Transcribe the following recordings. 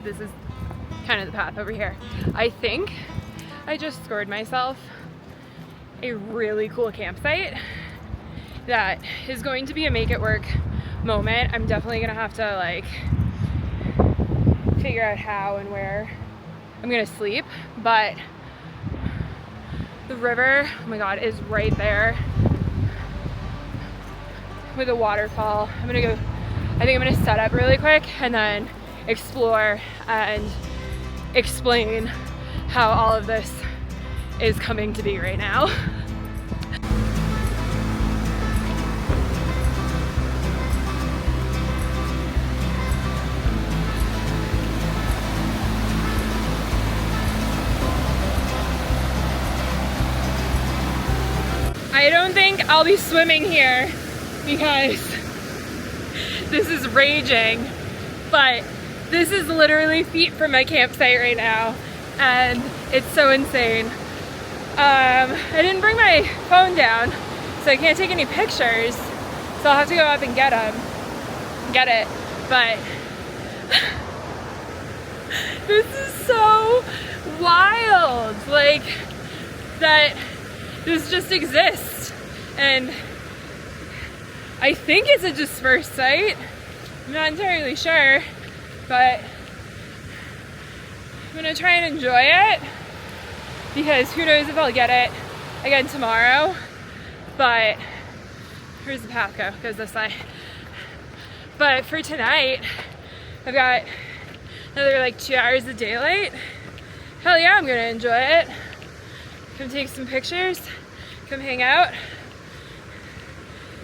This is kind of the path over here. I think I just scored myself a really cool campsite that is going to be a make it work moment. I'm definitely gonna have to like figure out how and where I'm gonna sleep, but the river, oh my god, is right there with a waterfall. I think I'm gonna set up really quick and then explore and explain how all of this is coming to be right now. I don't think I'll be swimming here because this is raging, but this is literally feet from my campsite right now, and it's so insane. I didn't bring my phone down, so I can't take any pictures, so I'll have to go up and get it, but this is so wild, like, that this just exists, and I think it's a dispersed site. I'm not entirely sure, but I'm gonna try and enjoy it because who knows if I'll get it again tomorrow. But here's the path goes this way. But for tonight, I've got another like 2 hours of daylight. Hell yeah, I'm gonna enjoy it. Come take some pictures, come hang out,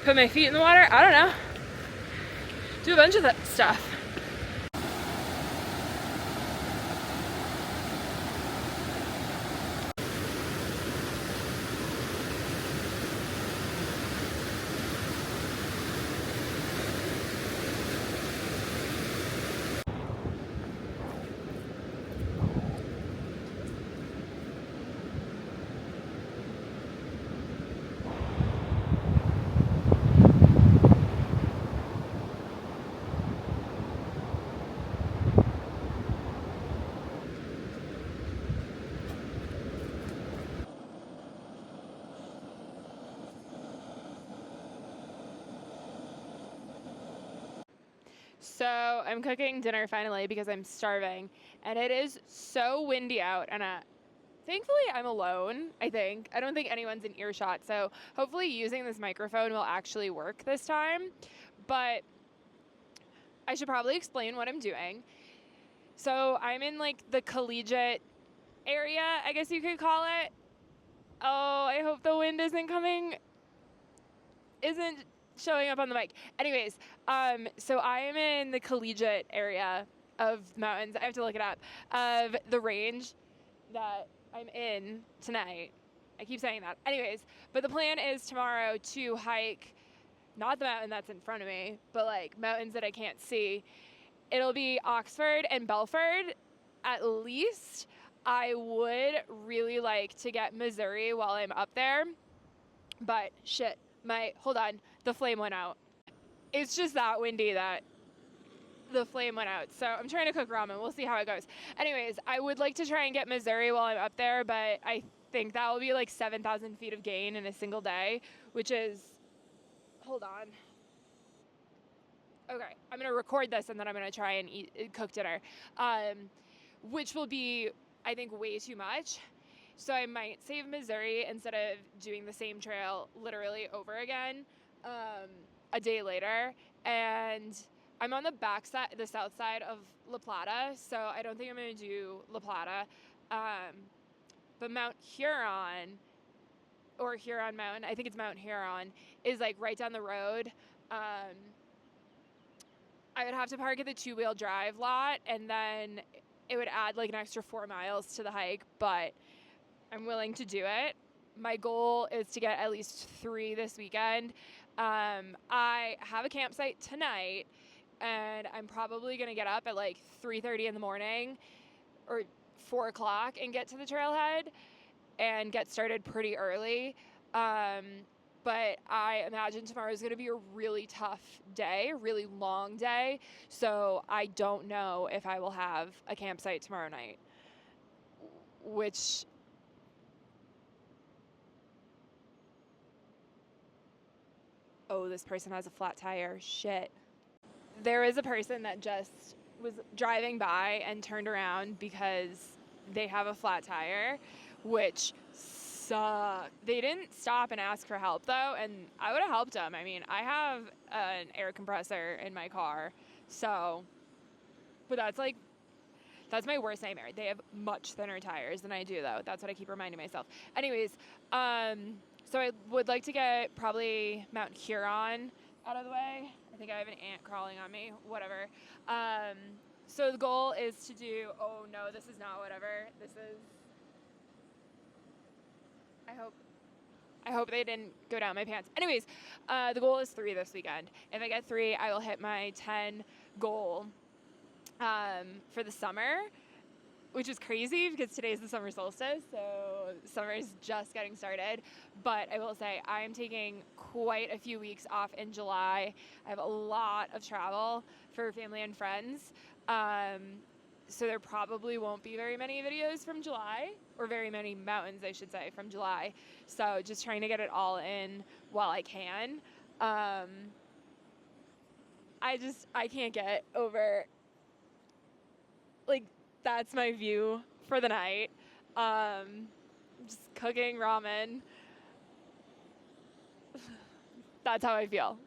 put my feet in the water, I don't know. Do a bunch of that stuff. So I'm cooking dinner finally because I'm starving, and it is so windy out, and thankfully I'm alone, I think. I don't think anyone's in earshot, so hopefully using this microphone will actually work this time. But I should probably explain what I'm doing. So I'm in like the collegiate area, I guess you could call it. Oh, I hope the wind isn't showing up on the mic. Anyways, so I am in the collegiate area of mountains. I have to look it up. Of the range that I'm in tonight. I keep saying that. Anyways, but the plan is tomorrow to hike, not the mountain that's in front of me, but like mountains that I can't see. It'll be Oxford and Belford at least. I would really like to get Missouri while I'm up there, but shit, hold on, the flame went out. It's just that windy that the flame went out. So I'm trying to cook ramen. We'll see how it goes. Anyways, I would like to try and get Missouri while I'm up there, but I think that will be like 7,000 feet of gain in a single day, which is, hold on. Okay, I'm gonna record this and then I'm gonna try and cook dinner, which will be, I think, way too much. So I might save Missouri instead of doing the same trail literally over again a day later. And I'm on the south side of La Plata, so I don't think I'm going to do La Plata. But Mount Huron, or Huron Mountain, I think it's Mount Huron, is like right down the road. I would have to park at the 2-wheel drive lot, and then it would add like an extra 4 miles to the hike, but I'm willing to do it. My goal is to get at least 3 this weekend. I have a campsite tonight, and I'm probably going to get up at like 3:30 in the morning or 4 o'clock and get to the trailhead and get started pretty early. but I imagine tomorrow is going to be a really tough day, a really long day. So I don't know if I will have a campsite tomorrow night, which, oh, this person has a flat tire. Shit. There is a person that just was driving by and turned around because they have a flat tire, which sucks. They didn't stop and ask for help though, and I would have helped them. I mean, I have an air compressor in my car, so, but that's my worst nightmare. They have much thinner tires than I do though. That's what I keep reminding myself. Anyways, so I would like to get probably Mount Huron out of the way. I think I have an ant crawling on me. Whatever. So the goal is to do. Oh no, this is not whatever. This is. I hope they didn't go down my pants. Anyways, the goal is 3 this weekend. If I get 3, I will hit my 10 goal for the summer, which is crazy because today's the summer solstice, so summer is just getting started. But I will say I am taking quite a few weeks off in July. I have a lot of travel for family and friends. So there probably won't be very many videos from July, or very many mountains, I should say, from July. So just trying to get it all in while I can. I can't get over, like, that's my view for the night. Just cooking ramen. That's how I feel.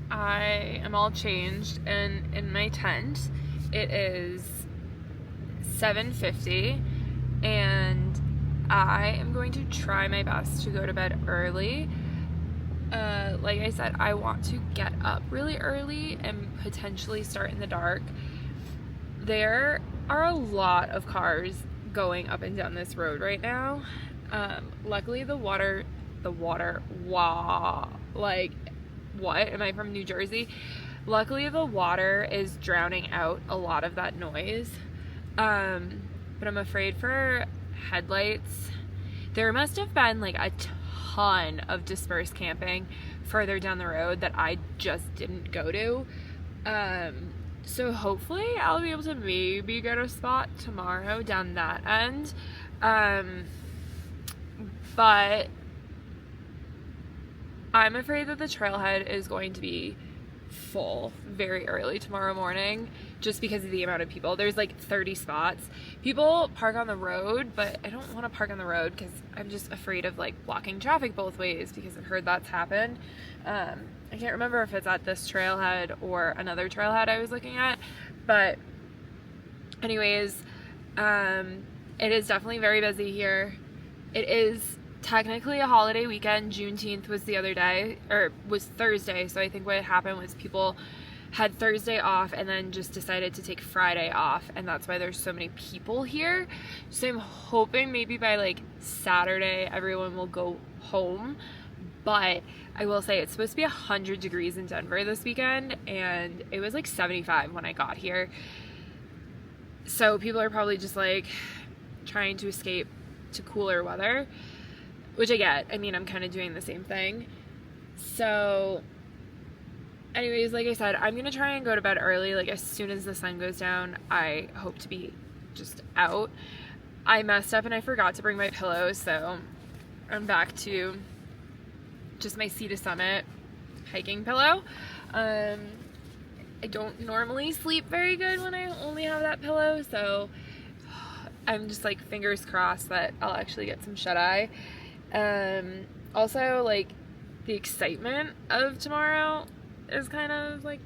I am all changed and in my tent. It is 7:50 and I am going to try my best to go to bed early. Like I said, I want to get up really early and potentially start in the dark. There are a lot of cars going up and down this road right now. Luckily like, what? Am I from New Jersey? Luckily the water is drowning out a lot of that noise. But I'm afraid for headlights. There must have been like a ton of dispersed camping further down the road that I just didn't go to. So hopefully I'll be able to maybe get a spot tomorrow down that end. But I'm afraid that the trailhead is going to be full very early tomorrow morning just because of the amount of people. There's like 30 spots. People park on the road, but I don't want to park on the road because I'm just afraid of like blocking traffic both ways because I've heard that's happened. I can't remember if it's at this trailhead or another trailhead I was looking at, but anyways, it is definitely very busy here. It is technically a holiday weekend. Juneteenth was the other day, or was Thursday, so I think what happened was people had Thursday off and then just decided to take Friday off, and that's why there's so many people here. So I'm hoping maybe by like Saturday everyone will go home. But I will say it's supposed to be 100 degrees in Denver this weekend, and it was like 75 when I got here. So people are probably just like trying to escape to cooler weather, which I get. I mean, I'm kind of doing the same thing. So anyways, like I said, I'm going to try and go to bed early. Like as soon as the sun goes down, I hope to be just out. I messed up and I forgot to bring my pillow, so I'm back to just my Sea to Summit hiking pillow. I don't normally sleep very good when I only have that pillow, so I'm just like fingers crossed that I'll actually get some shut-eye. Also, like, the excitement of tomorrow is kind of like,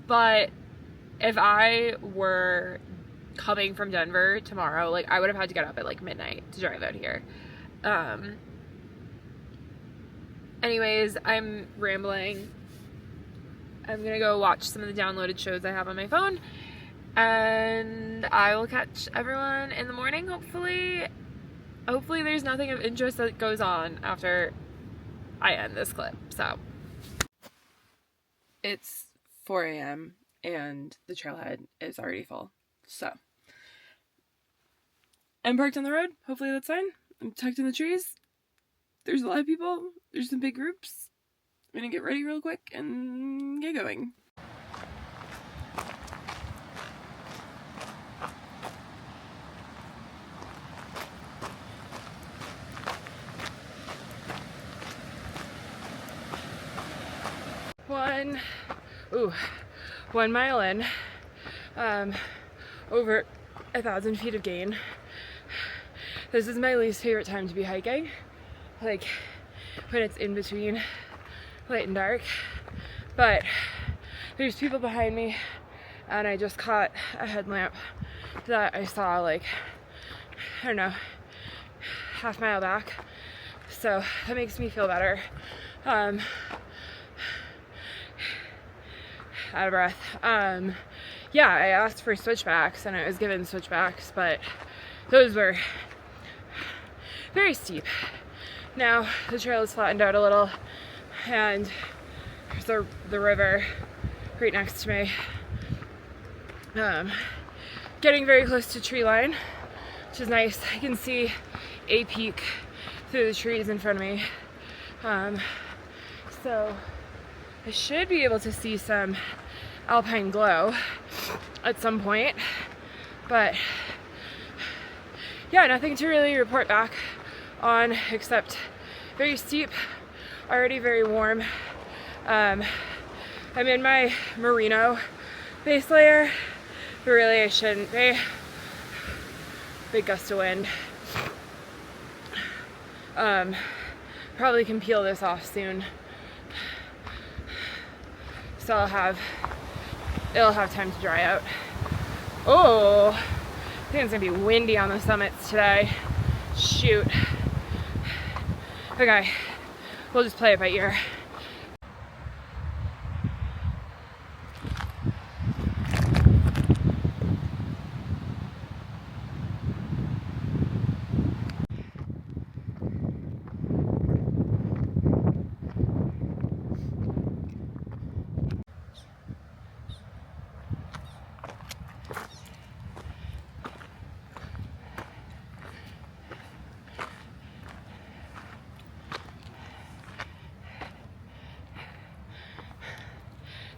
but if I were coming from Denver tomorrow, like, I would have had to get up at like midnight to drive out here. Anyways, I'm rambling. I'm gonna go watch some of the downloaded shows I have on my phone, and I will catch everyone in the morning, hopefully. Hopefully there's nothing of interest that goes on after I end this clip. So it's 4 a.m. and the trailhead is already full. So I'm parked on the road. Hopefully that's fine. I'm tucked in the trees. there's a lot of people. There's some big groups. I'm gonna get ready real quick and get going. One mile in, over 1,000 feet of gain. This is my least favorite time to be hiking, like when it's in between light and dark, but there's people behind me and I just caught a headlamp that I saw like, I don't know, half mile back, so that makes me feel better. Out of breath. Yeah, I asked for switchbacks and I was given switchbacks, but those were very steep. Now the trail is flattened out a little and there's the river right next to me. Getting very close to tree line, which is nice. I can see a peak through the trees in front of me. So I should be able to see some alpine glow at some point, but yeah, nothing to really report back on except very steep, already very warm. I'm in my merino base layer, but really I shouldn't be. Big gust of wind. Probably can peel this off soon. So it'll have time to dry out. Oh, I think it's gonna be windy on the summits today. Shoot. Okay, we'll just play it by ear.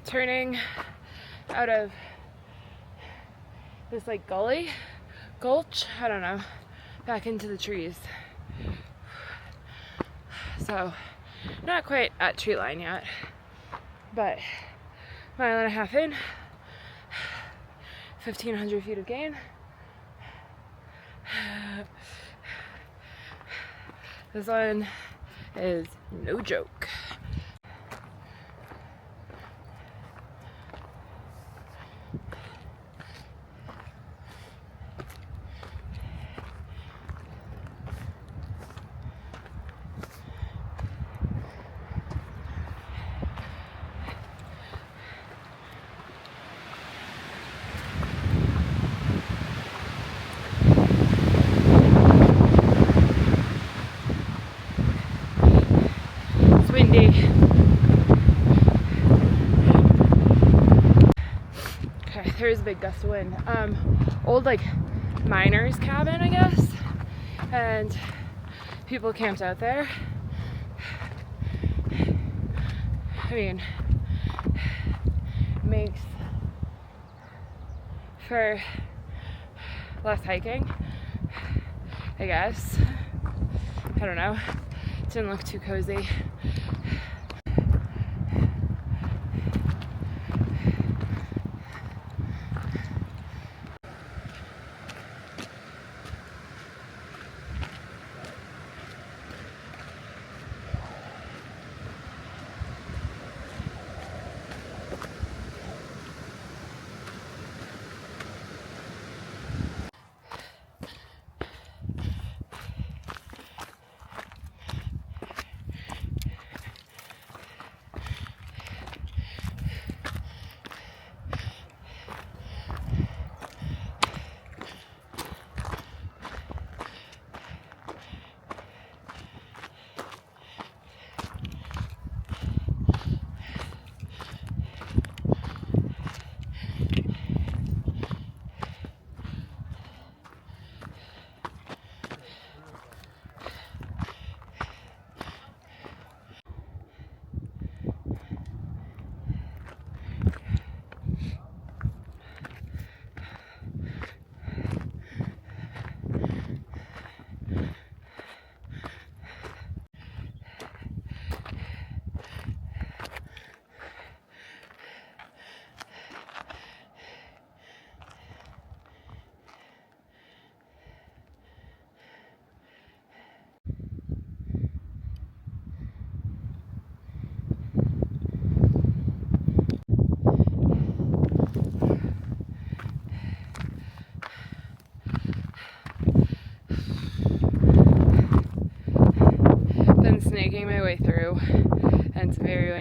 Turning out of this like gulch, I don't know, back into the trees. So not quite at tree line yet, but mile and a half in, 1,500 feet of gain. This one is no joke. Okay, there's a big gust of wind. Old like miner's cabin, I guess, and people camped out there. I mean, makes for less hiking, I guess. I don't know. It didn't look too cozy.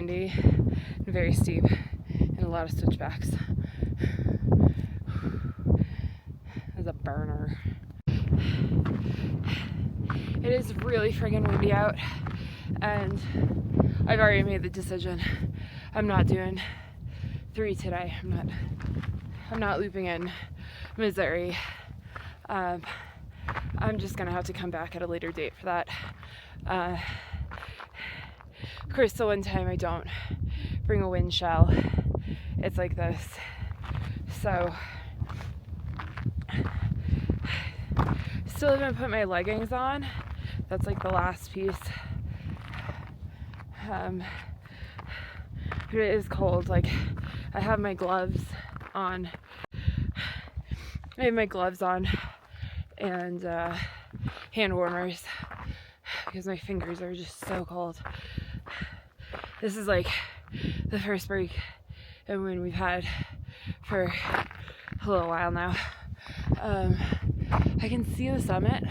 windy and very steep and a lot of switchbacks. It's a burner. It is really friggin' windy out, and I've already made the decision. I'm not doing 3 today. I'm not looping in Missouri. I'm just gonna have to come back at a later date for that. Of course, the one time I don't bring a wind shell, it's like this. So, still haven't put my leggings on. That's like the last piece. But it is cold. Like, I have my gloves on. I have my gloves on and hand warmers because my fingers are just so cold. This is like the first break and wind we've had for a little while now. I can see the summit.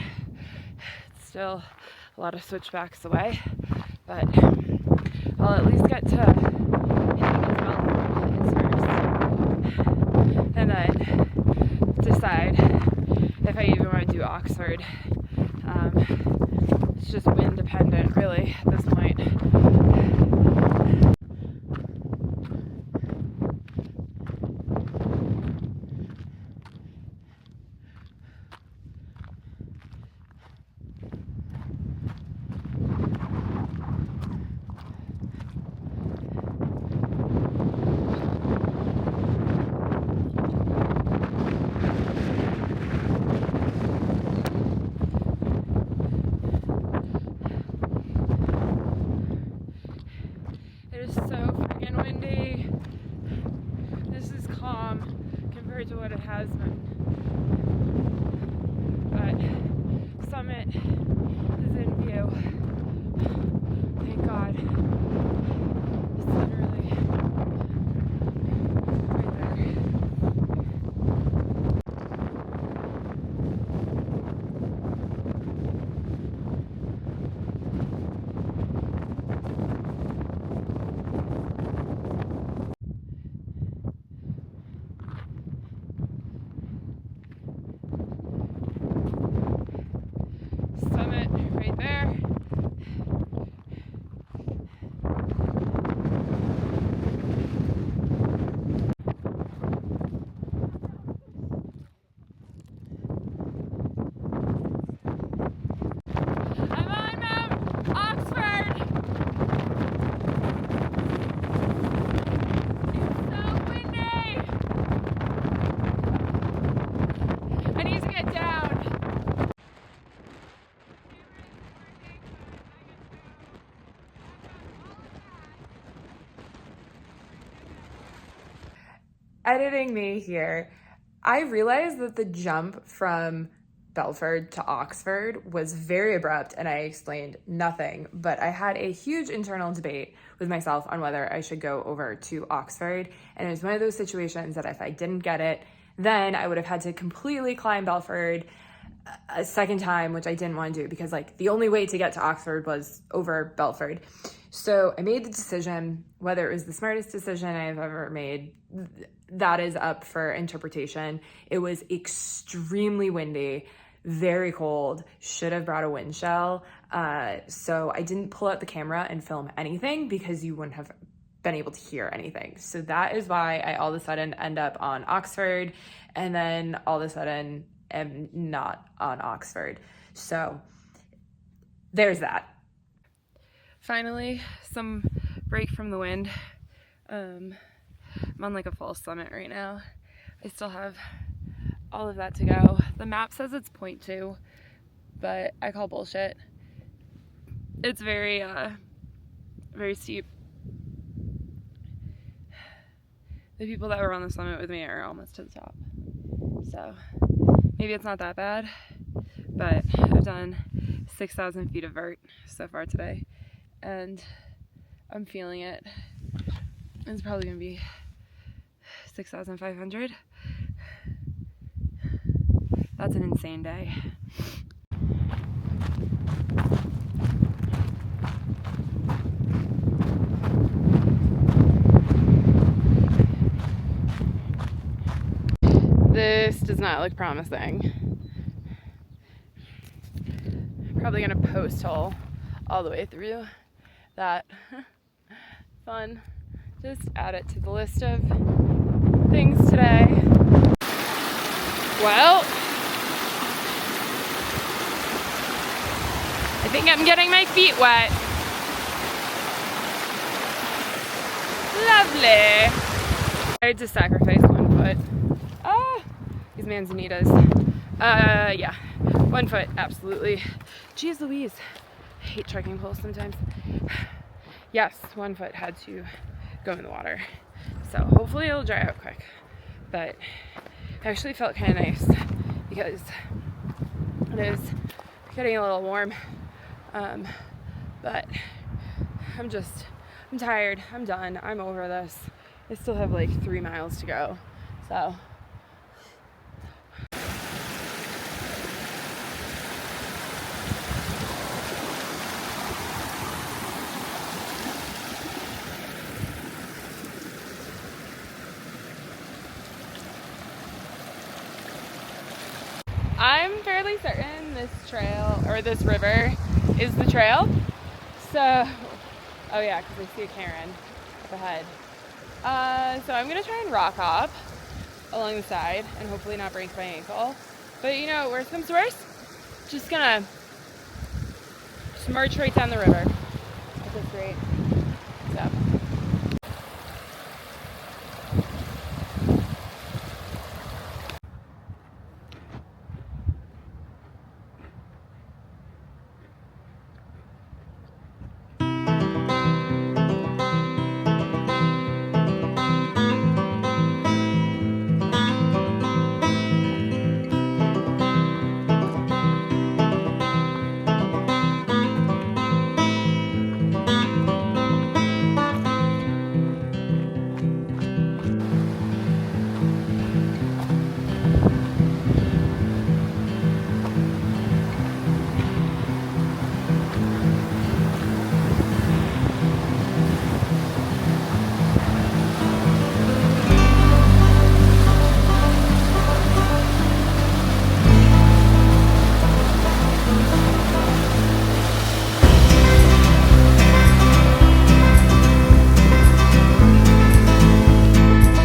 It's still a lot of switchbacks away, but I'll at least get to Belford and then decide if I even want to do Oxford. It's just wind dependent, really, at this point. To what it has been, but summit is in view. Thank God. It's literally right there. Summit right there. I'm on Mount Oxford. It's so windy. I need to get down. Editing me here, I realized that the jump from Belford to Oxford was very abrupt and I explained nothing, but I had a huge internal debate with myself on whether I should go over to Oxford, and it was one of those situations that if I didn't get it, then I would have had to completely climb Belford a second time, which I didn't want to do because like the only way to get to Oxford was over Belford. So I made the decision. Whether it was the smartest decision I've ever made, that is up for interpretation. It was extremely windy, very cold, should have brought a wind shell. So I didn't pull out the camera and film anything because you wouldn't have been able to hear anything. So that is why I all of a sudden end up on Oxford and then all of a sudden am not on Oxford. So there's that. Finally, some break from the wind. I'm on like a false summit right now. I still have all of that to go. The map says it's 0.2, but I call bullshit. It's very steep. The people that were on the summit with me are almost to the top. So maybe it's not that bad, but I've done 6,000 feet of vert so far today, and I'm feeling it. It's probably gonna be 6,500. That's an insane day. This does not look promising. Probably gonna post hole all the way through that. Fun. Just add it to the list of things today. Well, I think I'm getting my feet wet. Lovely. I had to sacrifice 1 foot. These manzanitas. Yeah, 1 foot, absolutely. Jeez Louise. I hate trekking poles sometimes. Yes, 1 foot had to go in the water. So hopefully it'll dry out quick. But it actually felt kind of nice because it is getting a little warm. But I'm tired. I'm done. I'm over this. I still have like 3 miles to go. So I'm fairly certain this trail, or this river, is the trail. So, oh yeah, because I see a Karen up ahead. So I'm gonna try and rock hop along the side and hopefully not break my ankle. But you know, worst comes to worst, just march right down the river at this rate.